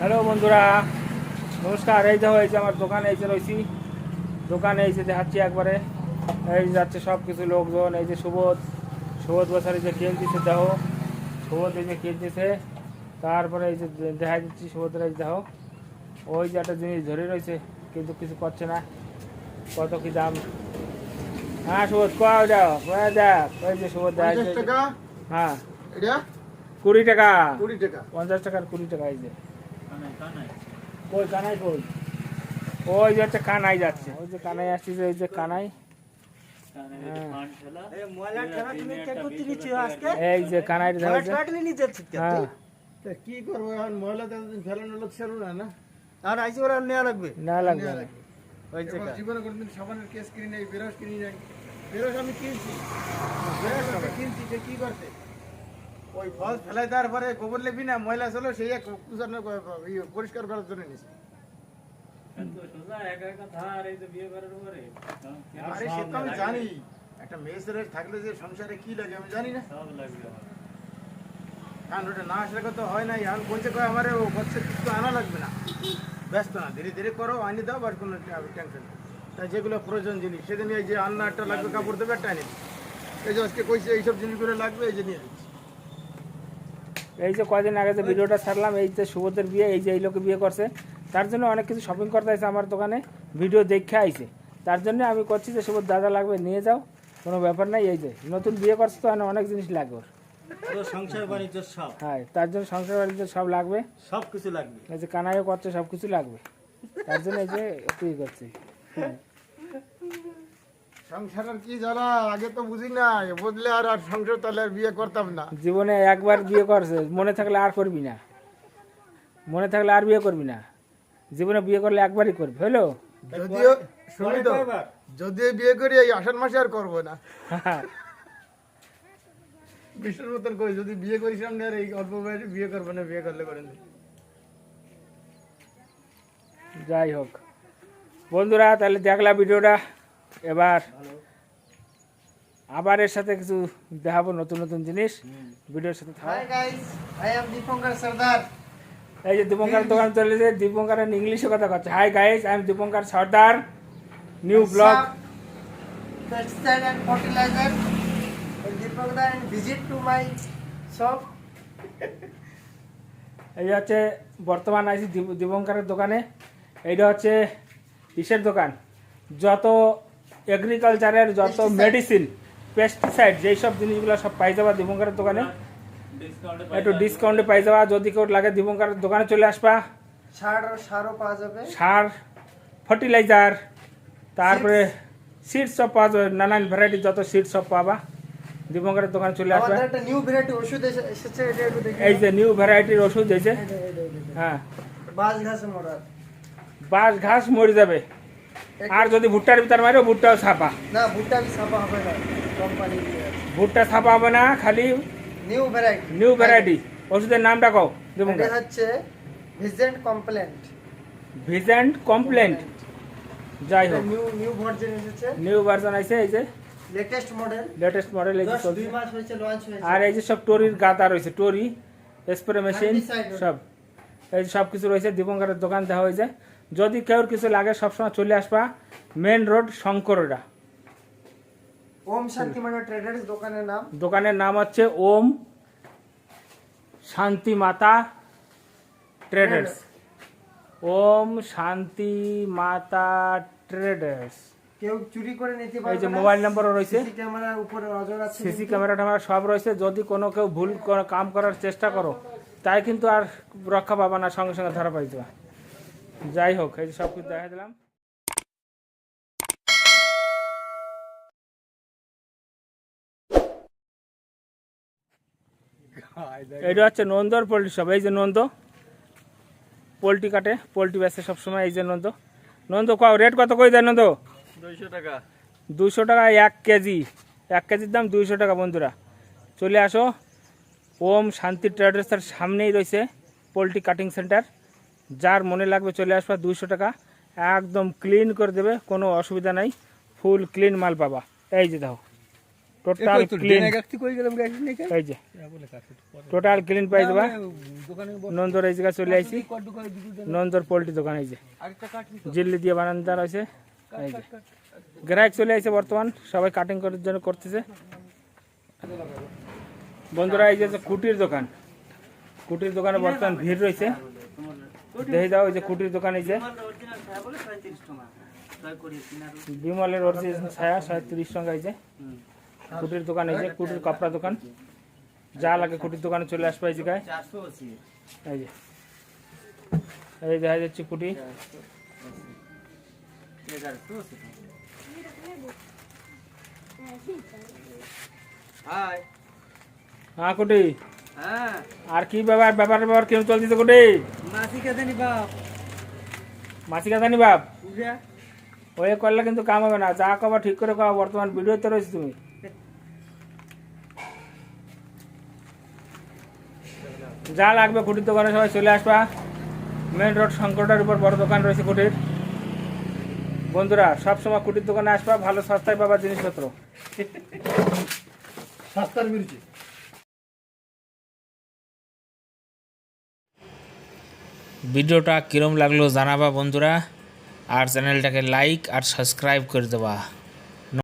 Hello বন্ধুরা, নমস্কার। এই দেখো, এই যে আমার দোকানে এসে রয়েছি। দোকানে এসে দেখাচ্ছি একবারে। এই যাচ্ছে সব কিছু লোকজন। এই যে সুবোধ বছর এই যে কিনতেছে, দেখো সুবোধ এই যে কিনতেছে। তারপরে এই যে দেখা দিচ্ছি সুবোধের, এই দেখো ওই যে একটা জিনিস ধরে রয়েছে কিন্তু কিছু করছে না। কত কি দাম? হ্যাঁ সুবোধ, কয় দাও দেখ। ওই যে সুবোধ দেখ। হ্যাঁ 20 টাকা, 50 টাকার 20 টাকা। এই যে কই কানাই, কই ওই যে হচ্ছে কানাই যাচ্ছে, ওই যে কানাই আসছে, এই যে কানাই। এই যে কানাই হ্যাঁ, কি করবো এখন? ময়লা ফেলানোর লোক ছিল না, আর আইসি ওরা নেওয়া লাগবে না লাগবে না। জীবনে কোনদিন সাবানের কেস কিনি নাই, বেরস কিনি নাই। বেরস আমি কিনছি, কিনছি যে কি করতে ওই ফল ফেলাই দেওয়ার পরে গোবর লেবি না, ময়লা ছিল সেই এক পরিষ্কার করার জন্য নিছি। আরে সে তো আমি জানি, একটা মেয়ের থাকলে যে সংসারে কি লাগে আমি জানি না। কারণ ওটা না আসলে তো হয় না। এখন বলছে কয় আমার ও করছে, কিছু আনা লাগবে না, ব্যস্ত না, ধীরে ধীরে করো, আনি দাও, আর কোনো টেনশন নেই। তাই যেগুলো প্রয়োজন জিনিস, সেদিন এই যে আন্না একটা লাগবে, কাপড় দেবে একটা আনি, এই যে আজকে কইছে এইসব জিনিসগুলো লাগবে, এই যে নিয়ে দিচ্ছি। এই যে কয়দিন আগে যে ভিডিওটা ছাড়লাম, এই যে সুবোধের বিয়ে, এই যে এই লোকে বিয়ে করছে, তার জন্য অনেক কিছু শপিং করতে আসছে আমার দোকানে, ভিডিও দেখে আইছে। তার জন্য আমি করছি যে সুবোধ দাদা লাগবে নিয়ে যাও, কোনো ব্যাপার নাই। এই যে নতুন বিয়ে করছে তো অনেক জিনিস লাগবে ওর, সংসার বাণিজ্য সব, হ্যাঁ তার জন্য সংসার বাণিজ্য সব লাগবে, সব কিছু লাগবে। এই যে কানাইও করছে, সব কিছু লাগবে। তার জন্য এই যে একটু ই করছি। সংসারের কি জ্বালা, আগে তো বুঝি না, বুঝলে আর আর সংসার তাহলে আর বিয়ে করতাম না। জীবনে একবার বিয়ে করছে, মনে থাকলে আর করবি না, মনে থাকলে আর বিয়ে করবি না। জীবনে বিয়ে করলে একবারই করবি, হলো? যদিও শুনি তো, যদিও বিয়ে করি এই আষাঢ় মাসে আর করবো না, বিষ্ণুর মতন কই, যদি বিয়ে করি সামনে আর এই অল্প বয়সে বিয়ে করবো না, বিয়ে করলে করেন। যাই হোক বন্ধুরা, তাহলে দেখলাম ভিডিওটা। এবার আবার এর সাথে কিছু দেখাবো, নতুন নতুন জিনিস ভিডিওর সাথে। Hi guys, I am Dipankar Sardar. এই যে দীপঙ্কর দোকান চলেছে, দীপঙ্কর ইংলিশে কথা কথা। Hi guys, I am Dipankar Sardar, new vlog pesticide and fertilizer. Dipakda and visit to my shop. এই হচ্ছে বর্তমান আইসি দীপঙ্করের দোকানে। এইটা হচ্ছে ইসের দোকান, যত এগ্রিকালচারের যত মেডিসিন, পেস্টিসাইড, যেই সব জিনিসগুলো সব পাই যাবা দীপঙ্করের দোকানে, একটু ডিসকাউন্টে পাই যাবা। যদি কেউ লাগে দীপঙ্করের দোকানে চলে আসবা। সারও পাওয়া যাবে, সার, ফার্টিলাইজার, তারপরে সিড সব পাওয়া যাবে, নানান ভ্যারাইটি যত সিড সব পাবা দীপঙ্করের দোকানে চলে আসবে। আমাদের একটা নিউ ভ্যারাইটি ওষুধ এসেছে, এটা একটু দেখি। এই যে নিউ ভ্যারাইটির ওষুধ এসেছে, হ্যাঁ। বাস ঘাসে মরা, বাস ঘাস মরে যাবে। আর যদি ভুট্টার ভিতর মারো, ভুট্টাও ছাপা না, ভুট্টা ছাপা হবে না, কোম্পানি দিয়ে। ভুট্টা ছাপা হবে না, খালি নিউ ভ্যারাইটি। ওষুধের নামটা কও দীপঙ্কর। এটা হচ্ছে ভিজেন্ট কমপ্লেন্ট। ভিজেন্ট কমপ্লেন্ট, যাই হোক নিউ ভার্সন এসেছে, নিউ ভার্সন আছে। এই যে লেটেস্ট মডেল, এই যে 2 মাস হয়েছে লঞ্চ হয়েছে। আর এই যে সব টরির গাদা রয়েছে, টরি, স্প্রে মেশিন, সব এই সব কিছু রয়েছে দীপঙ্করের দোকান দেওয়া হয়েছে। যদি কেউ কিছু লাগে সবসময় চলে আসবা, মেন রোড শঙ্করডা। ওম শান্তি মাতা ট্রেডার্স দোকানের নাম। দোকানের নাম হচ্ছে ওম শান্তি মাতা ট্রেডার্স। ওম শান্তি মাতা ট্রেডার্স। কেউ চুরি করে নিতে পারবে না। এই যে মোবাইল নাম্বারও রয়েছে, সিসি ক্যামেরার উপরে নজর আছে, সিসি ক্যামেরা ট্যামেরা সব রয়েছে। যদি কোনো কেউ ভুল কাম করার চেষ্টা করো, তাই কিন্তু আর রক্ষা পাবা না, সঙ্গে সঙ্গে ধরা পাই যাবা। যাই হোক, এই যে সব কিছু দেখা দিলাম। এইটা হচ্ছে নন্দর পোল্ট্রি শপ। এই যে নন্দ পোল্ট্রি কাটে, পোল্ট্রি বেচে সবসময়। এই যে নন্দ কও রেট কত করে দেয় নন্দ? 200 টাকা। 200 টাকা 1 কেজি। 1 কেজির দাম 200 টাকা। বন্ধুরা চলে আসো, ওম শান্তি ট্রেডার্সের সামনেই রয়েছে পোল্ট্রি কাটিং সেন্টার। যার মনে লাগবে চলে আসবা, 200 টাকা একদম ক্লিন করে দেবে, কোনো অসুবিধা নাই, ফুল ক্লিন মাল পাবা। এই যে দেখো টোটাল ক্লিন এই যে টোটাল ক্লিন পাই যাবা নন্দর এই জায়গা চলে আইছি নন্দর পোল্ট্রি দোকান এই যে জিল্লি দিয়ে বারান্দা রয়েছে এই যে গ্রাহক চলে আইছে বর্তমান সবাই কাটিং করার জন্য করতেছে বন্ধুরা এই যে কুটির দোকান কুটির দোকানে বর্তমান ভিড় রয়েছে দেখে যাও এই যে কুটির দোকান এই যে বিমলের অরিজিনাল ছায়া 37 টাকা এই যে কুটির দোকান এই যে কুটির কাপড়া দোকান যা লাগে কুটির দোকানে চলে আসবে এই জায়গায় এই যে এই দেখা যাচ্ছে কুটি হ্যাঁ কুটি আর কি ব্যাপার কেউ চলতেছে কুটি মাসি কথা নি বাপ ওই করলে কিন্তু কাম হবে না যা কবা ঠিক করে কবা বর্তমান ভিডিওতে রয়েছে তুমি যা লাগবে কুটির দোকানে সবাই চলে আসবা মেন রোড শঙ্করটার উপর বড় দোকান রয়েছে কুটির বন্ধুরা সবসময় কুটির দোকানে আসবা ভালো সস্তায় পাবা জিনিসপত্র সস্তার মিলছে ভিডিওটা কিরম লাগলো জানাবা বন্ধুরা আর চ্যানেলটাকে লাইক আর সাবস্ক্রাইব করে দেবা।